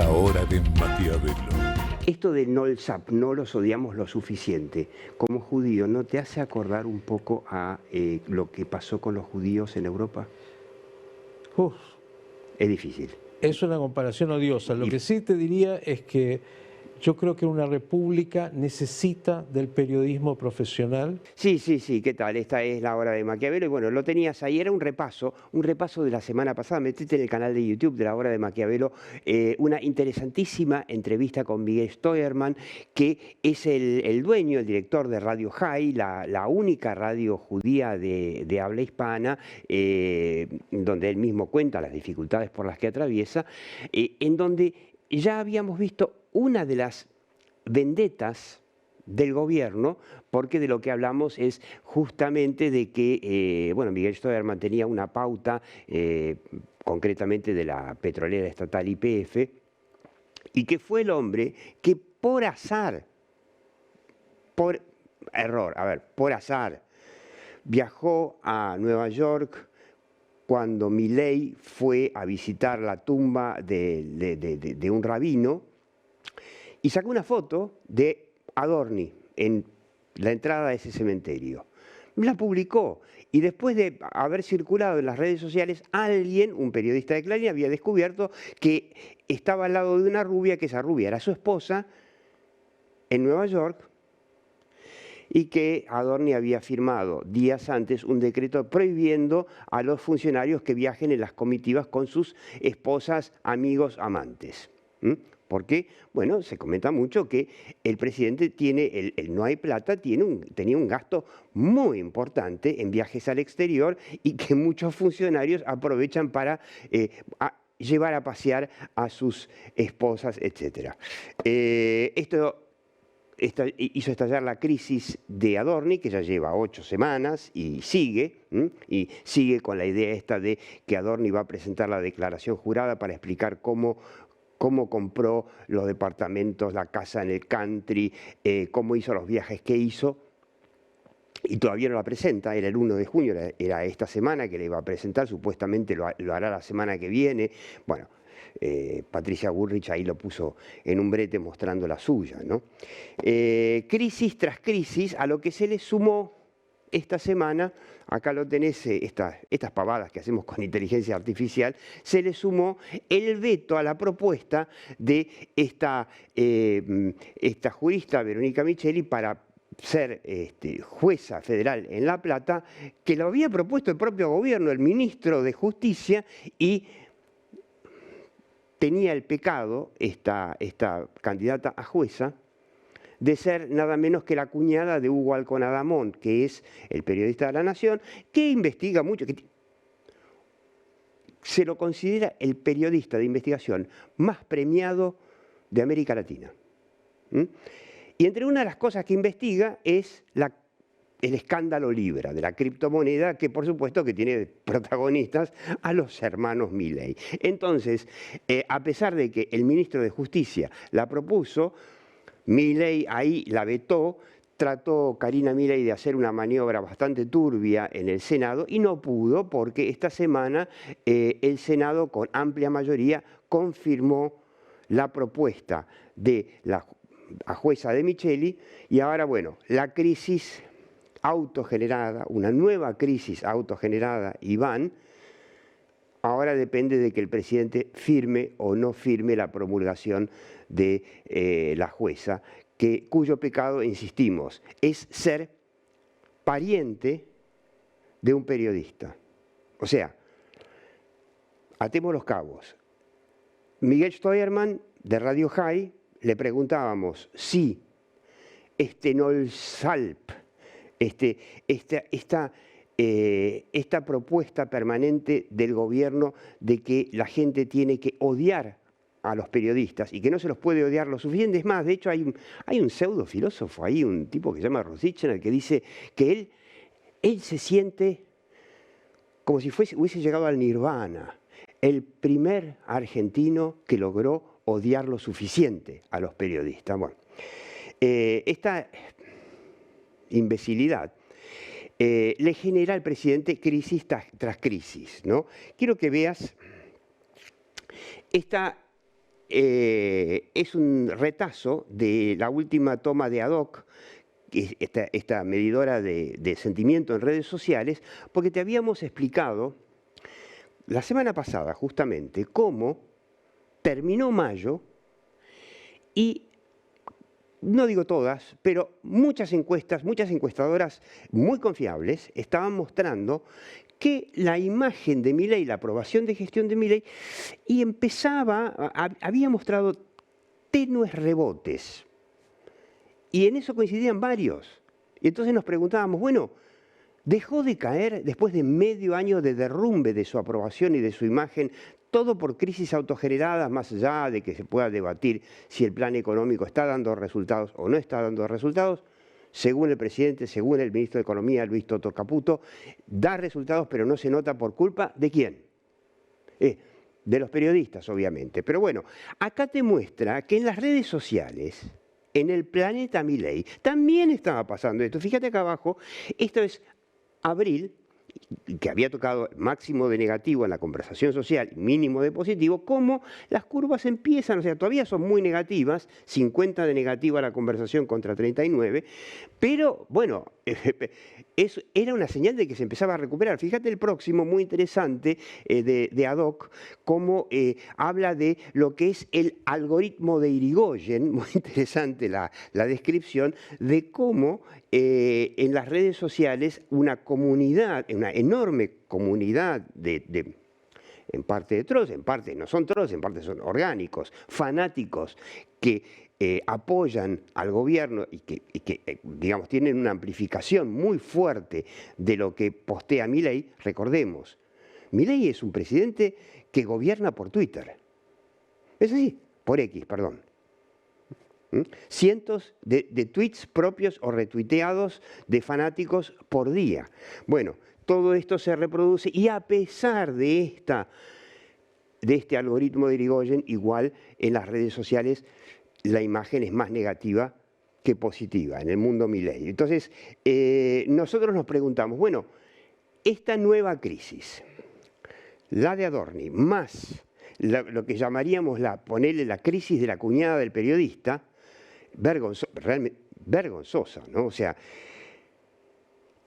La hora de Maquiavelo. Esto de Nolsap, no los odiamos lo suficiente, como judío, ¿no te hace acordar un poco a lo que pasó con los judíos en Europa? Uf, Es difícil. es una comparación odiosa. Lo que sí te diría es que yo creo que una república necesita del periodismo profesional. Sí, ¿qué tal? Esta es la hora de Maquiavelo y bueno, lo tenías ahí, era un repaso de la semana pasada, metete en el canal de YouTube de la hora de Maquiavelo, una interesantísima entrevista con Miguel Steuermann, que es el dueño, el director de Radio High, la única radio judía de habla hispana, donde él mismo cuenta las dificultades por las que atraviesa, en donde ya habíamos visto una de las vendetas del gobierno, porque de lo que hablamos es justamente de que, bueno, Miguel Steuermann tenía una pauta, concretamente de la petrolera estatal YPF, y que fue el hombre que por azar, por azar, viajó a Nueva York cuando Milei fue a visitar la tumba de un rabino, y sacó una foto de Adorni en la entrada de ese cementerio. La publicó y después de haber circulado en las redes sociales, alguien, un periodista de Clarín, había descubierto que estaba al lado de una rubia, que esa rubia era su esposa, en Nueva York, y que Adorni había firmado días antes un decreto prohibiendo a los funcionarios que viajen en las comitivas con sus esposas, amigos, amantes. Porque, bueno, se comenta mucho que el presidente tiene, el no hay plata, tenía un gasto muy importante en viajes al exterior y que muchos funcionarios aprovechan para llevar a pasear a sus esposas, etc. Esto hizo estallar la crisis de Adorni, que ya lleva 8 semanas y sigue con la idea esta de que Adorni va a presentar la declaración jurada para explicar cómo compró los departamentos, la casa en el country, cómo hizo los viajes que hizo, y todavía no la presenta. Era el 1 de junio, era esta semana que le iba a presentar, supuestamente lo hará la semana que viene. Bueno, Patricia Bullrich ahí lo puso en un brete mostrando la suya, ¿no? Crisis tras crisis, a lo que se le sumó esta semana, acá lo tenés, estas pavadas que hacemos con inteligencia artificial, se le sumó el veto a la propuesta de esta jurista Verónica Micheli para ser jueza federal en La Plata, que lo había propuesto el propio gobierno, el ministro de Justicia, y tenía el pecado, esta candidata a jueza, de ser nada menos que la cuñada de Hugo Alcón Adamón, que es el periodista de La Nación, que investiga mucho, que se lo considera el periodista de investigación más premiado de América Latina. Y entre una de las cosas que investiga es el escándalo Libra, de la criptomoneda, que por supuesto que tiene protagonistas a los hermanos Milei. Entonces, a pesar de que el ministro de Justicia la propuso, Milei ahí la vetó, trató Karina Milei de hacer una maniobra bastante turbia en el Senado y no pudo, porque esta semana el Senado con amplia mayoría confirmó la propuesta de la jueza de Micheli, y ahora, bueno, la crisis autogenerada, una nueva crisis autogenerada, Iván, ahora depende de que el presidente firme o no firme la promulgación de la jueza, cuyo pecado, insistimos, es ser pariente de un periodista. O sea, atemos los cabos. Miguel Steuermann, de Radio High, le preguntábamos si Nolsap, esta propuesta permanente del gobierno de que la gente tiene que odiar a los periodistas y que no se los puede odiar lo suficiente. Es más, de hecho hay un pseudo filósofo ahí, un tipo que se llama Rosichner, que dice que él se siente como si hubiese llegado al nirvana, el primer argentino que logró odiar lo suficiente a los periodistas. Bueno, esta imbecilidad le genera al presidente crisis tras crisis, ¿no? Quiero que veas esta es un retazo de la última toma de ad hoc, que es esta medidora de sentimiento en redes sociales, porque te habíamos explicado la semana pasada justamente cómo terminó mayo y, no digo todas, pero muchas encuestas, muchas encuestadoras muy confiables estaban mostrando que la imagen de Milei, la aprobación de gestión de Milei, y había mostrado tenues rebotes. Y en eso coincidían varios. Y entonces nos preguntábamos, bueno, ¿dejó de caer después de medio año de derrumbe de su aprobación y de su imagen, todo por crisis autogeneradas, más allá de que se pueda debatir si el plan económico está dando resultados o no está dando resultados? Según el presidente, según el ministro de Economía, Luis Toto Caputo, da resultados, pero no se nota por culpa ¿de quién? De los periodistas, obviamente. Pero bueno, acá te muestra que en las redes sociales, en el planeta Milei, también estaba pasando esto. Fíjate acá abajo, esto es abril, que había tocado máximo de negativo en la conversación social, mínimo de positivo, cómo las curvas empiezan, o sea, todavía son muy negativas, 50 de negativa la conversación contra 39, pero bueno, era una señal de que se empezaba a recuperar. Fíjate el próximo, muy interesante, de ad hoc, cómo habla de lo que es el algoritmo de Irigoyen, muy interesante la descripción, de cómo en las redes sociales una comunidad, una enorme comunidad en parte de trolls, en parte no son trolls, en parte son orgánicos, fanáticos que apoyan al gobierno y que, digamos, tienen una amplificación muy fuerte de lo que postea Milei. Recordemos, Milei es un presidente que gobierna por Twitter. Es así, por X, perdón. Cientos de tweets propios o retuiteados de fanáticos por día. Bueno, todo esto se reproduce y a pesar de este algoritmo de Irigoyen, igual en las redes sociales la imagen es más negativa que positiva en el mundo Milei. Entonces, nosotros nos preguntamos, bueno, esta nueva crisis, la de Adorni, más lo que llamaríamos ponerle la crisis de la cuñada del periodista, realmente vergonzosa, ¿no? O sea,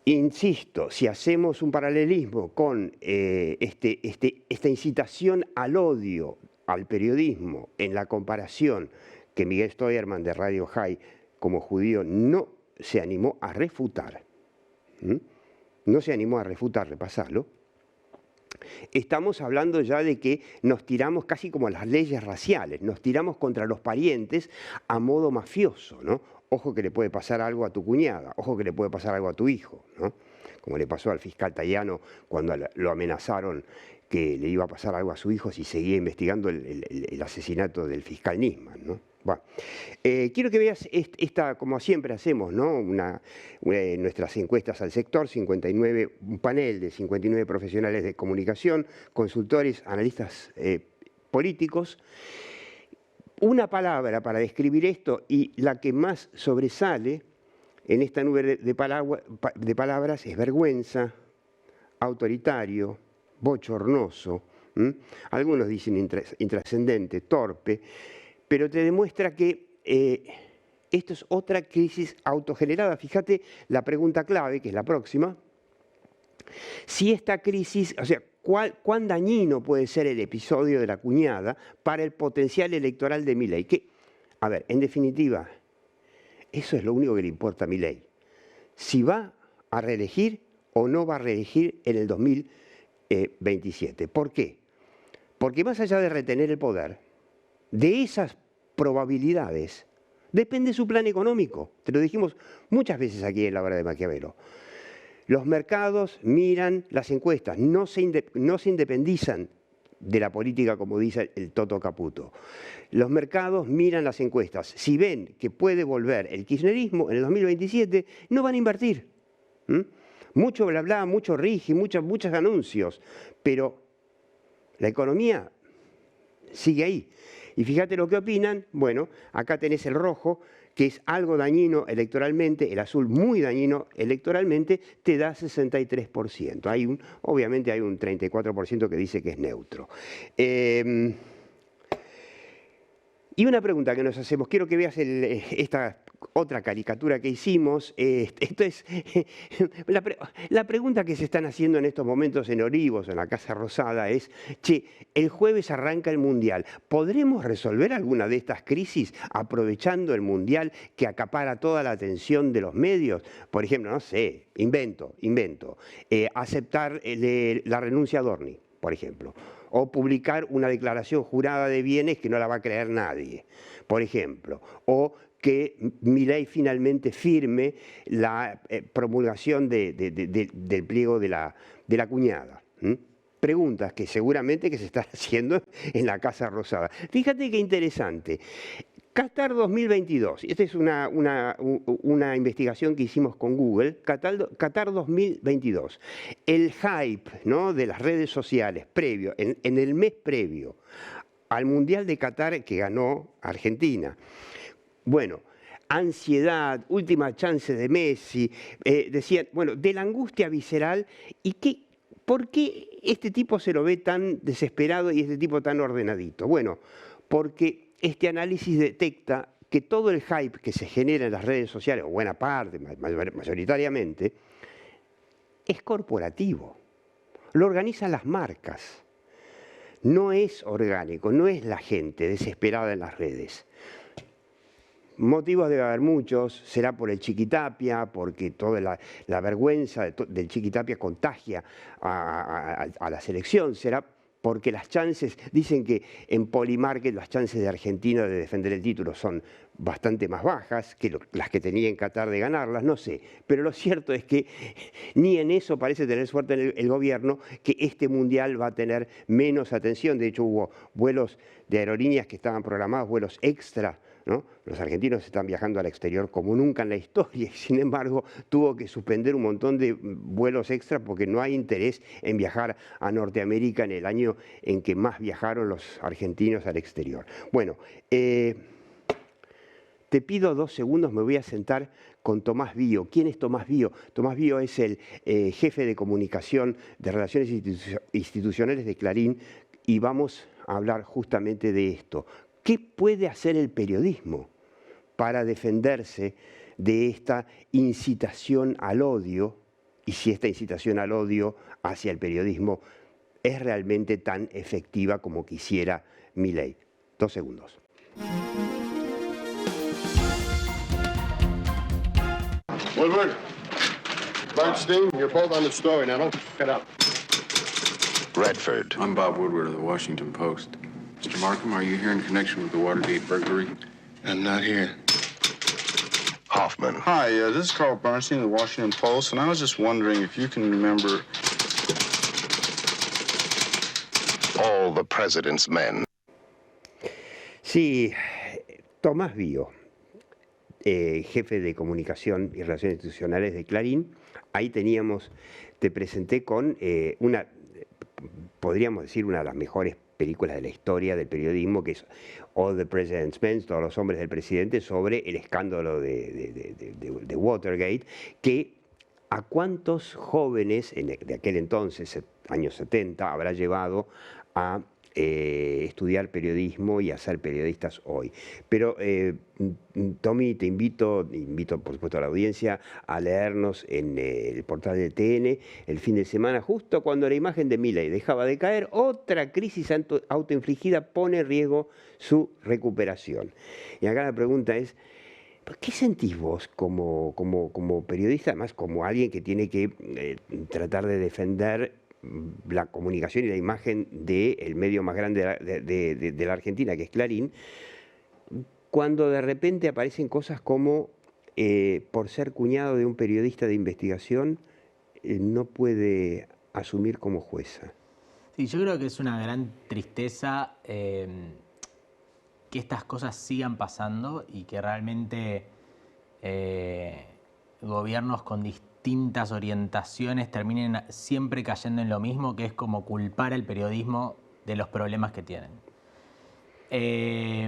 insisto, si hacemos un paralelismo con esta incitación al odio al periodismo en la comparación que Miguel Steuermann de Radio High como judío no se animó a refutar, no se animó a refutar, repasarlo, estamos hablando ya de que nos tiramos casi como las leyes raciales, nos tiramos contra los parientes a modo mafioso, ¿no? Ojo que le puede pasar algo a tu cuñada, ojo que le puede pasar algo a tu hijo, ¿no? Como le pasó al fiscal Tayano cuando lo amenazaron que le iba a pasar algo a su hijo si seguía investigando el asesinato del fiscal Nisman, ¿no? Bueno, quiero que veas como siempre hacemos, ¿no? Nuestras encuestas al sector, un panel de 59 profesionales de comunicación, consultores, analistas políticos. Una palabra para describir esto y la que más sobresale en esta nube de palabras es vergüenza, autoritario, bochornoso, algunos dicen intrascendente, torpe, pero te demuestra que esto es otra crisis autogenerada. Fíjate la pregunta clave, que es la próxima. Si esta crisis, o sea, ¿cuán dañino puede ser el episodio de la cuñada para el potencial electoral de Milei? Que, a ver, en definitiva, eso es lo único que le importa a Milei. Si va a reelegir o no va a reelegir en el 2027. ¿Por qué? Porque más allá de retener el poder, de esas probabilidades depende su plan económico. Te lo dijimos muchas veces aquí en la hora de Maquiavelo. Los mercados miran las encuestas, no se independizan de la política como dice el Toto Caputo. Los mercados miran las encuestas. Si ven que puede volver el kirchnerismo en el 2027, no van a invertir. Mucho bla bla, mucho rigi, muchos anuncios, pero la economía sigue ahí. Y fíjate lo que opinan. Bueno, acá tenés el rojo, que es algo dañino electoralmente, el azul muy dañino electoralmente, te da 63%. Obviamente hay un 34% que dice que es neutro. Y una pregunta que nos hacemos, quiero que veas esta otra caricatura que hicimos. Esto es la pregunta que se están haciendo en estos momentos en Olivos, en la Casa Rosada, es, che, el jueves arranca el Mundial. ¿Podremos resolver alguna de estas crisis aprovechando el Mundial que acapara toda la atención de los medios? Por ejemplo, no sé, invento, aceptar la renuncia a Dorni, por ejemplo, o publicar una declaración jurada de bienes que no la va a creer nadie, por ejemplo, o que Milei finalmente firme la promulgación del pliego de la cuñada. Preguntas que seguramente que se están haciendo en la Casa Rosada. Fíjate qué interesante. Qatar 2022, esta es una investigación que hicimos con Google, Qatar 2022, el hype, ¿no?, de las redes sociales previo, en el mes previo al Mundial de Qatar que ganó Argentina. Bueno, ansiedad, última chance de Messi, decían, bueno, de la angustia visceral y ¿por qué este tipo se lo ve tan desesperado y este tipo tan ordenadito? Bueno, porque este análisis detecta que todo el hype que se genera en las redes sociales, o buena parte, mayoritariamente, es corporativo. Lo organizan las marcas. No es orgánico, no es la gente desesperada en las redes. Motivos debe haber muchos, será por el Chiquitapia, porque toda la vergüenza del Chiquitapia contagia a la selección, será porque las chances, dicen que en Polymarket las chances de Argentina de defender el título son bastante más bajas que las que tenía en Qatar de ganarlas, no sé. Pero lo cierto es que ni en eso parece tener suerte el gobierno, que este Mundial va a tener menos atención. De hecho, hubo vuelos de aerolíneas que estaban programados, vuelos extra, ¿no? Los argentinos están viajando al exterior como nunca en la historia y sin embargo tuvo que suspender un montón de vuelos extra porque no hay interés en viajar a Norteamérica en el año en que más viajaron los argentinos al exterior. Bueno, te pido 2 segundos, me voy a sentar con Tomás Bío. ¿Quién es Tomás Bío? Tomás Bío es el jefe de comunicación de Relaciones Institucionales de Clarín y vamos a hablar justamente de esto. ¿Qué puede hacer el periodismo para defenderse de esta incitación al odio? Y si esta incitación al odio hacia el periodismo es realmente tan efectiva como quisiera Milei. 2 segundos. Woodward, Bernstein, you're both on the story. Now don't f*** it up. Redford. I'm Bob Woodward of the Washington Post. Mr. Markham, are you here in connection with the Watergate burglary? I'm not here. Hoffman. Hi, this is Carl Bernstein of the Washington Post, and I was just wondering if you can remember... All the President's Men. Sí, Tomás Bío, jefe de comunicación y relaciones institucionales de Clarín. Ahí te presenté con podríamos decir, una de las mejores películas de la historia del periodismo, que es All the President's Men, Todos los hombres del presidente, sobre el escándalo de Watergate, que a cuántos jóvenes de aquel entonces, años 70, habrá llevado a estudiar periodismo y a ser periodistas hoy. Pero, Tommy, te invito por supuesto a la audiencia a leernos en el portal de TN el fin de semana, justo cuando la imagen de Milei dejaba de caer, otra crisis autoinfligida pone en riesgo su recuperación. Y acá la pregunta es, ¿qué sentís vos como periodista, además como alguien que tiene que tratar de defender la comunicación y la imagen del medio más grande de la Argentina, que es Clarín, cuando de repente aparecen cosas como, por ser cuñado de un periodista de investigación, no puede asumir como jueza? Sí, yo creo que es una gran tristeza que estas cosas sigan pasando y que realmente gobiernos con distintas orientaciones terminen siempre cayendo en lo mismo, que es como culpar al periodismo de los problemas que tienen. Es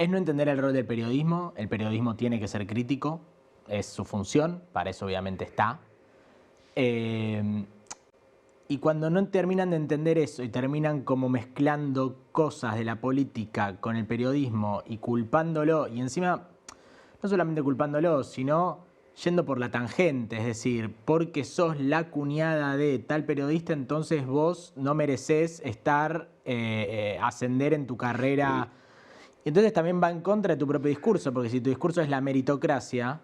no entender el rol del periodismo. El periodismo tiene que ser crítico, es su función, para eso obviamente está. Y cuando no terminan de entender eso y terminan como mezclando cosas de la política con el periodismo y culpándolo, y encima no solamente culpándolo, sino yendo por la tangente, es decir, porque sos la cuñada de tal periodista, entonces vos no mereces estar, ascender en tu carrera. Entonces también va en contra de tu propio discurso, porque si tu discurso es la meritocracia,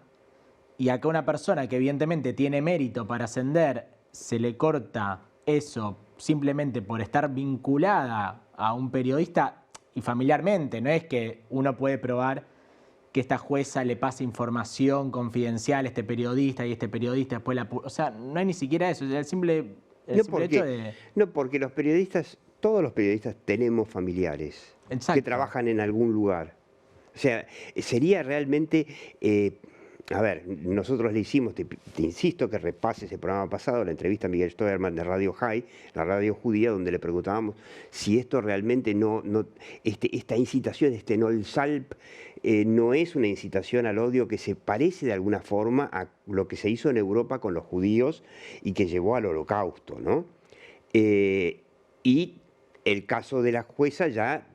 y acá una persona que evidentemente tiene mérito para ascender, se le corta eso simplemente por estar vinculada a un periodista y familiarmente, no es que uno puede probar que esta jueza le pase información confidencial a este periodista y este periodista después la... O sea, no hay ni siquiera eso, el simple hecho de... No, porque los periodistas, todos los periodistas tenemos familiares Exacto. que trabajan en algún lugar. O sea, sería realmente... a ver, nosotros le hicimos, te insisto que repases el programa pasado, la entrevista a Miguel Stoerman de Radio High, la radio judía, donde le preguntábamos si esto realmente esta incitación, este Nolsalp, no es una incitación al odio que se parece de alguna forma a lo que se hizo en Europa con los judíos y que llevó al Holocausto, ¿no? Y el caso de la jueza ya,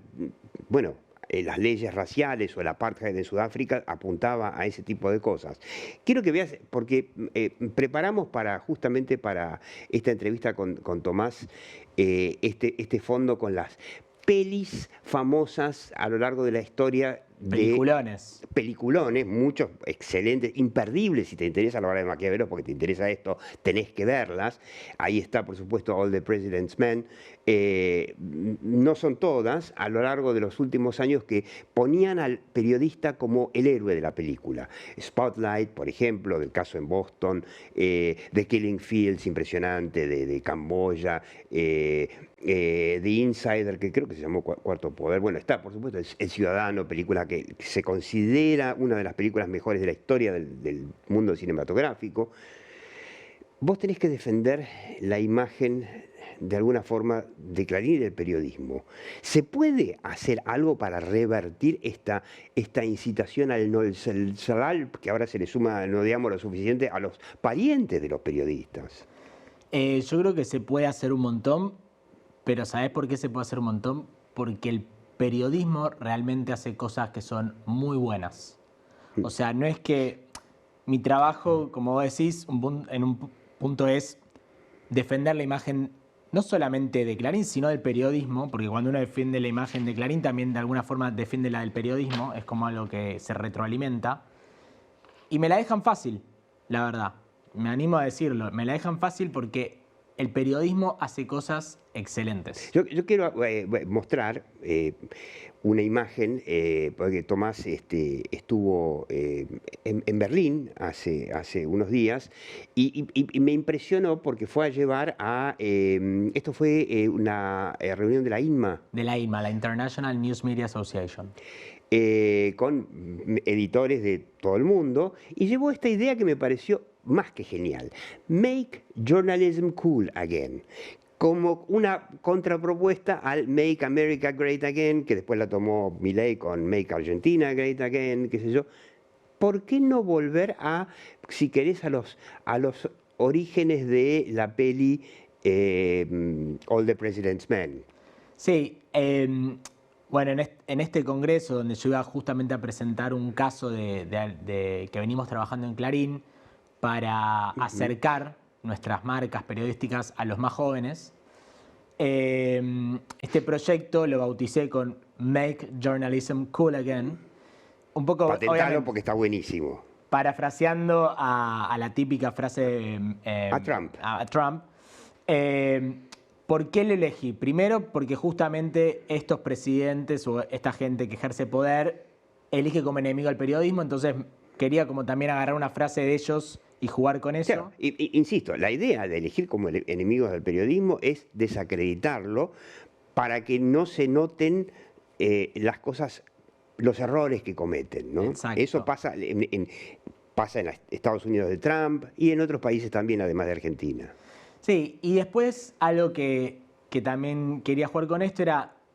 bueno, las leyes raciales o el apartheid de Sudáfrica apuntaba a ese tipo de cosas. Quiero que veas, porque preparamos justamente para esta entrevista con Tomás este fondo con las pelis famosas a lo largo de la historia. Peliculones, muchos excelentes, imperdibles si te interesa la obra de Maquiavelo, porque te interesa esto, tenés que verlas. Ahí está, por supuesto, All the President's Men. No son todas, a lo largo de los últimos años, que ponían al periodista como el héroe de la película. Spotlight, por ejemplo, del caso en Boston, The Killing Fields, impresionante, de Camboya, The Insider, que creo que se llamó Cuarto Poder. Bueno, está, por supuesto, El Ciudadano, película que se considera una de las películas mejores de la historia del mundo cinematográfico. Vos tenés que defender la imagen, de alguna forma, de Clarín y del periodismo. ¿Se puede hacer algo para revertir esta incitación al Nolsalp, que ahora se le suma, no digamos lo suficiente, a los parientes de los periodistas? Yo creo que se puede hacer un montón, pero ¿sabés por qué se puede hacer un montón? Porque el periodismo realmente hace cosas que son muy buenas. O sea, no es que mi trabajo, como vos decís, en un punto es defender la imagen no solamente de Clarín, sino del periodismo, porque cuando uno defiende la imagen de Clarín, también de alguna forma defiende la del periodismo, es como algo que se retroalimenta. Y me la dejan fácil, la verdad. Me animo a decirlo, me la dejan fácil porque el periodismo hace cosas excelentes. Yo quiero mostrar una imagen, porque Tomás estuvo en Berlín hace unos días y me impresionó porque fue a llevar a... esto fue una reunión de la INMA. De la INMA, la International News Media Association. Con editores de todo el mundo, y llevó esta idea que me pareció más que genial. Make journalism cool again. Como una contrapropuesta al Make America Great Again, que después la tomó Milei con Make Argentina Great Again, qué sé yo. ¿Por qué no volver a, si querés, a los orígenes de la peli All the President's Men? Sí, bueno, en este congreso donde yo iba justamente a presentar un caso que venimos trabajando en Clarín para acercar nuestras marcas periodísticas a los más jóvenes, este proyecto lo bauticé con Make Journalism Cool Again. Un poco, patentalo porque está buenísimo. Parafraseando a la típica frase a Trump. ¿Por qué lo elegí? Primero, porque justamente estos presidentes o esta gente que ejerce poder elige como enemigo al periodismo, entonces quería como también agarrar una frase de ellos y jugar con eso. Claro, insisto, la idea de elegir como enemigos del periodismo es desacreditarlo para que no se noten las cosas, los errores que cometen, ¿no? Exacto. Eso pasa pasa en Estados Unidos de Trump y en otros países también, además de Argentina. Sí, y después algo que también quería jugar con esto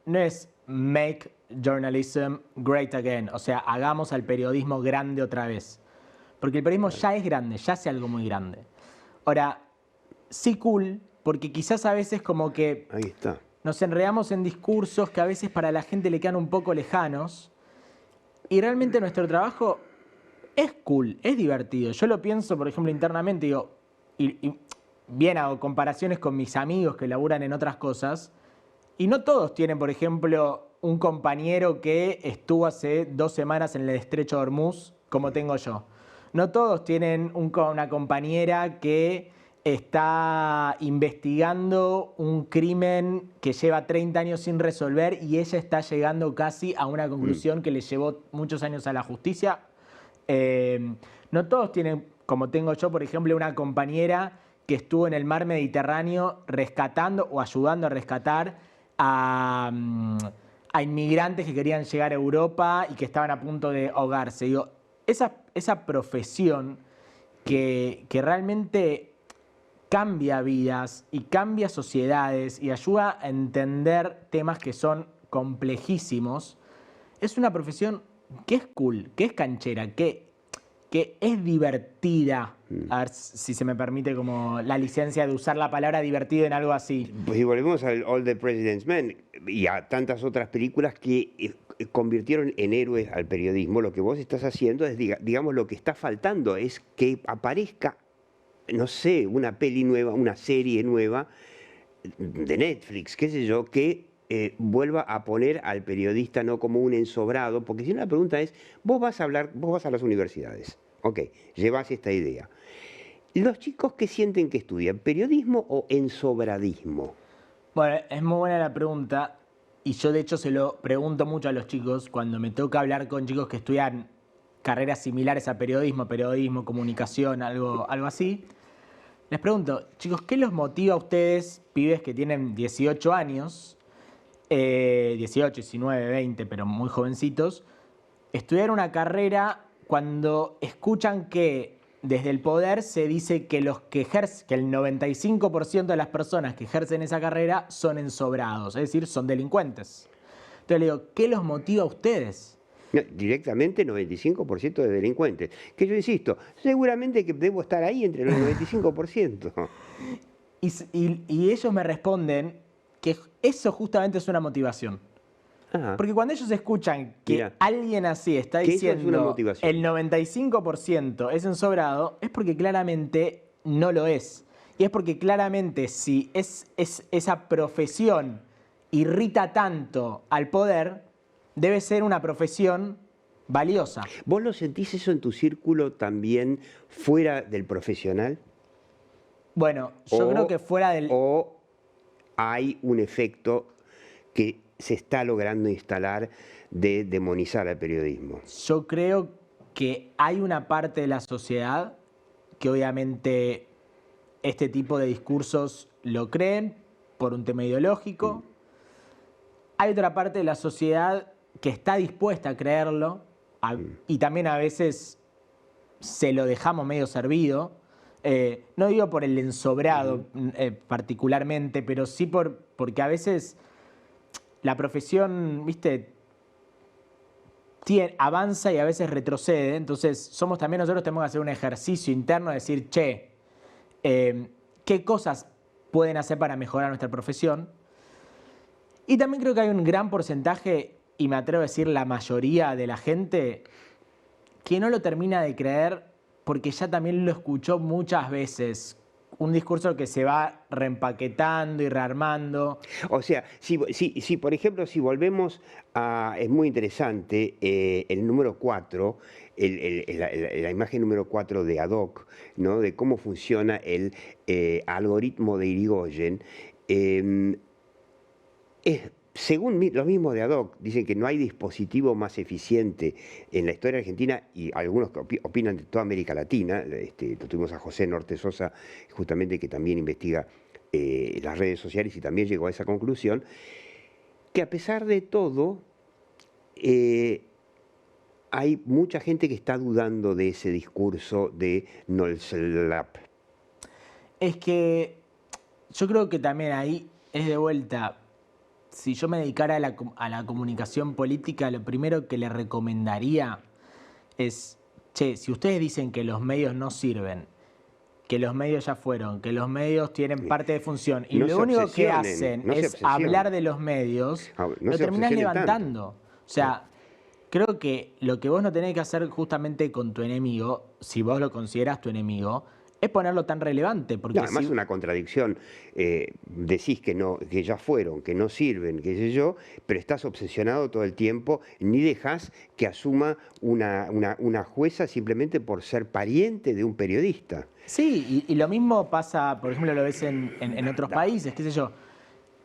no es make journalism great again, o sea, hagamos al periodismo grande otra vez. Porque el periodismo ya es grande, ya hace algo muy grande. Ahora, sí cool, porque quizás a veces como que Ahí está. nos enredamos en discursos que a veces para la gente le quedan un poco lejanos y realmente nuestro trabajo es cool, es divertido. Yo lo pienso, por ejemplo, internamente, digo, y bien hago comparaciones con mis amigos que laburan en otras cosas y no todos tienen, por ejemplo, un compañero que estuvo hace 2 semanas en el estrecho de Hormuz como tengo yo. No todos tienen una compañera que está investigando un crimen que lleva 30 años sin resolver y ella está llegando casi a una conclusión que le llevó muchos años a la justicia. No todos tienen, como tengo yo, por ejemplo, una compañera que estuvo en el mar Mediterráneo rescatando o ayudando a rescatar a inmigrantes que querían llegar a Europa y que estaban a punto de ahogarse. Digo, esa profesión que realmente cambia vidas y cambia sociedades y ayuda a entender temas que son complejísimos, es una profesión que es cool, que es canchera, que es divertida. A ver si se me permite como la licencia de usar la palabra divertido en algo así. Pues y volvemos al All the President's Men y a tantas otras películas que convirtieron en héroes al periodismo. Lo que vos estás haciendo es, digamos, lo que está faltando es que aparezca, no sé, una peli nueva, una serie nueva de Netflix, qué sé yo, que vuelva a poner al periodista no como un ensobrado, porque si no la pregunta es, vos vas a las universidades, ok, llevas esta idea. Los chicos que sienten que estudian, ¿periodismo o ensobradismo? Bueno, es muy buena la pregunta y yo de hecho se lo pregunto mucho a los chicos cuando me toca hablar con chicos que estudian carreras similares a periodismo, comunicación, algo así. Les pregunto, chicos, ¿qué los motiva a ustedes, pibes que tienen 18 años, 18, 19, 20, pero muy jovencitos, estudiar una carrera cuando escuchan que desde el poder se dice que el 95% de las personas que ejercen esa carrera son ensobrados, es decir, son delincuentes? Entonces le digo, ¿qué los motiva a ustedes? No, directamente 95% de delincuentes. Que yo insisto, seguramente que debo estar ahí entre los 95%. Y ellos me responden que eso justamente es una motivación. Ajá. Porque cuando ellos escuchan que Mirá, alguien así está que eso es una diciendo motivación. el 95% es ensobrado, es porque claramente no lo es. Y es porque claramente si esa profesión irrita tanto al poder, debe ser una profesión valiosa. ¿Vos lo sentís eso en tu círculo también fuera del profesional? Bueno, yo creo que fuera del... ¿O hay un efecto que se está logrando instalar de demonizar al periodismo? Yo creo que hay una parte de la sociedad que obviamente este tipo de discursos lo creen por un tema ideológico. Hay otra parte de la sociedad que está dispuesta a creerlo y también a veces se lo dejamos medio servido. No digo por el ensobrado particularmente, pero sí porque a veces la profesión, viste, avanza y a veces retrocede. Entonces nosotros tenemos que hacer un ejercicio interno de decir, che, ¿qué cosas pueden hacer para mejorar nuestra profesión? Y también creo que hay un gran porcentaje, y me atrevo a decir la mayoría de la gente, que no lo termina de creer porque ya también lo escuchó muchas veces. Un discurso que se va reempaquetando y rearmando. O sea, si por ejemplo, si volvemos a... Es muy interesante el número 4, la imagen número 4 de Haddock, ¿no? De cómo funciona el algoritmo de Irigoyen. Según los mismos de Haddock, dicen que no hay dispositivo más eficiente en la historia argentina y algunos que opinan de toda América Latina. Tuvimos a José Norte Sosa, justamente, que también investiga las redes sociales y también llegó a esa conclusión, que a pesar de todo, hay mucha gente que está dudando de ese discurso de Nolslap. Es que yo creo que también ahí es de vuelta. Si yo me dedicara a la comunicación política, lo primero que le recomendaría es, che, si ustedes dicen que los medios no sirven que los medios ya fueron, que los medios tienen parte de función, y No lo se único que obsesionen, hacen no se es obsesionen. hablar de los medios, No lo se terminás obsesionen levantando. O sea, creo que lo que vos no tenés que hacer justamente con tu enemigo, si vos lo considerás tu enemigo, es ponerlo tan relevante. Porque No, además si- una contradicción. Decís que no, que ya fueron, que no sirven, qué sé yo, pero estás obsesionado todo el tiempo, ni dejás que asuma una jueza simplemente por ser pariente de un periodista. Sí, y lo mismo pasa, por ejemplo, lo ves en otros países, qué sé yo.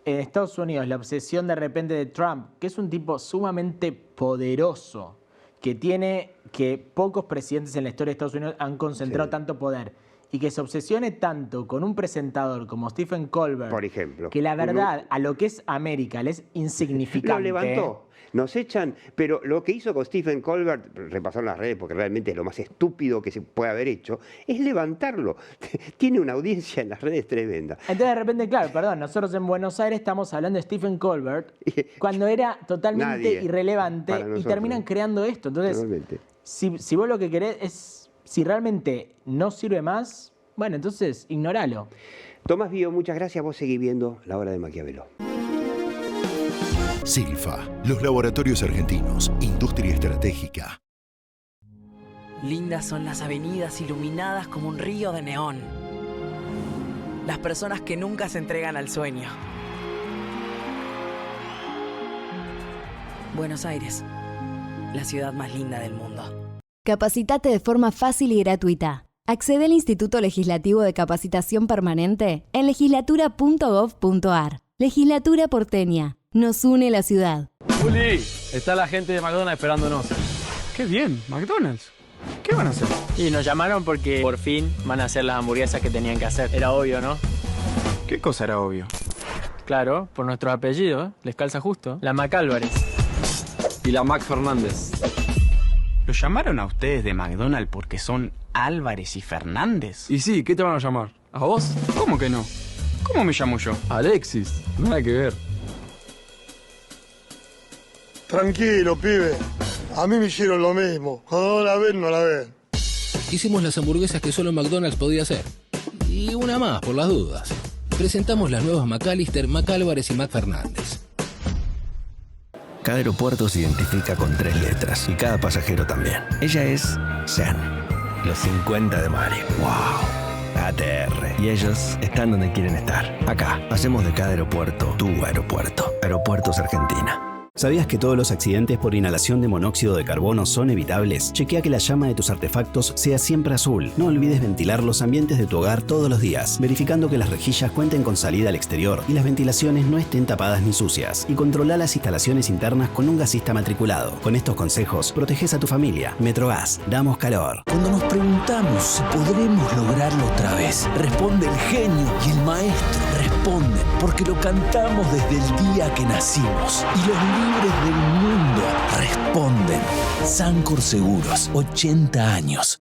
En Estados Unidos, la obsesión de repente de Trump, que es un tipo sumamente poderoso, que pocos presidentes en la historia de Estados Unidos han concentrado tanto poder, y que se obsesione tanto con un presentador como Stephen Colbert, Por ejemplo. que la verdad, a lo que es América, le es insignificante. Lo levantó. Nos echan, pero lo que hizo con Stephen Colbert, repasaron las redes porque realmente es lo más estúpido que se puede haber hecho, es levantarlo. Tiene una audiencia en las redes tremenda. Entonces de repente, claro, perdón, nosotros en Buenos Aires estamos hablando de Stephen Colbert cuando era totalmente Nadie, irrelevante para y nosotros. terminan creando esto. Entonces, Totalmente. si vos lo que querés es, si realmente no sirve más, bueno, entonces ignoralo. Tomás Bio, muchas gracias. Vos seguís viendo La Hora de Maquiavelo. Silfa, los laboratorios argentinos, industria estratégica. Lindas son las avenidas iluminadas como un río de neón. Las personas que nunca se entregan al sueño. Buenos Aires, la ciudad más linda del mundo. Capacitate de forma fácil y gratuita. Accede al Instituto Legislativo de Capacitación Permanente en legislatura.gov.ar. Legislatura porteña. Nos une la ciudad. Juli, está la gente de McDonald's esperándonos. Qué bien, McDonald's. ¿Qué van a hacer? Y nos llamaron porque por fin van a hacer las hamburguesas que tenían que hacer. Era obvio, ¿no? ¿Qué cosa era obvio? Claro, por nuestros apellidos, les calza justo. La Mac Álvarez. Y la Mac Fernández. ¿Los llamaron a ustedes de McDonald's porque son Álvarez y Fernández? Y sí, ¿qué te van a llamar? ¿A vos? ¿Cómo que no? ¿Cómo me llamo yo? Alexis, nada que ver. Tranquilo, pibe. A mí me hicieron lo mismo. Cuando no la ven, no la ven. Hicimos las hamburguesas que solo McDonald's podía hacer. Y una más, por las dudas. Presentamos las nuevas McAllister, McAlvarez y McFernández. Cada aeropuerto se identifica con 3 letras y cada pasajero también. Ella es Zen, los 50 de Mari. ¡Wow! ATR. Y ellos están donde quieren estar. Acá, hacemos de cada aeropuerto tu aeropuerto. Aeropuertos Argentina. ¿Sabías que todos los accidentes por inhalación de monóxido de carbono son evitables? Chequea que la llama de tus artefactos sea siempre azul. No olvides ventilar los ambientes de tu hogar todos los días, verificando que las rejillas cuenten con salida al exterior y las ventilaciones no estén tapadas ni sucias. Y controla las instalaciones internas con un gasista matriculado. Con estos consejos, proteges a tu familia. Metrogas, damos calor. Cuando nos preguntamos si podremos lograrlo otra vez, responde el genio y el maestro. Responden porque lo cantamos desde el día que nacimos. Y los libres del mundo responden. Sancor Seguros, 80 años.